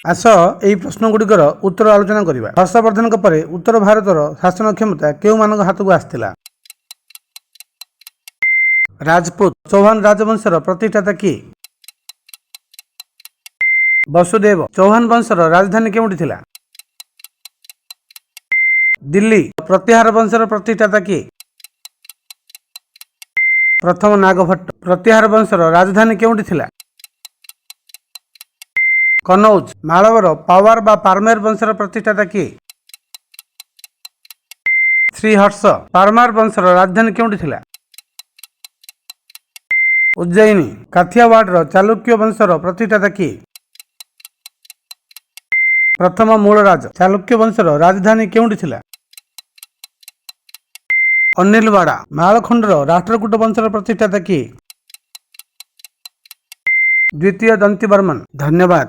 आस एही प्रश्नगुड़िकर उत्तर आलोचना करिबा। हर्षवर्धन परे उत्तर भारतर शासन क्षमता केउ मानक हाथकु आस्थिला? राजपूत। चौहान राजवंशर प्रतिष्ठाता किए? वसुदेव। चौहान वंशर राजधानी केउंठी थिला? दिल्ली। प्रत्याहार वंशर प्रतिष्ठाता किए? प्रथम नागभट्ट। प्रत्याहार वंशर राजधानी केउंठी थिला? कनौज। मालवर पावार बा पारमेर वंशर प्रतिष्ठाता किए? श्रीहर्ष। पारमार वंशर राजधानी केउंठी थिला? उज्जयिनी। काठियावाड़ चालुक्य वंशर प्रतिष्ठाता किए? प्रथम मूलराज। चालुक्य वंशर राजधानी केउंठी थिला? अनिलवाड़ा। मालखंडर राष्ट्रकूट वंशर प्रतिष्ठाता किए? द्वितीय दंतीवर्मन। धन्यवाद।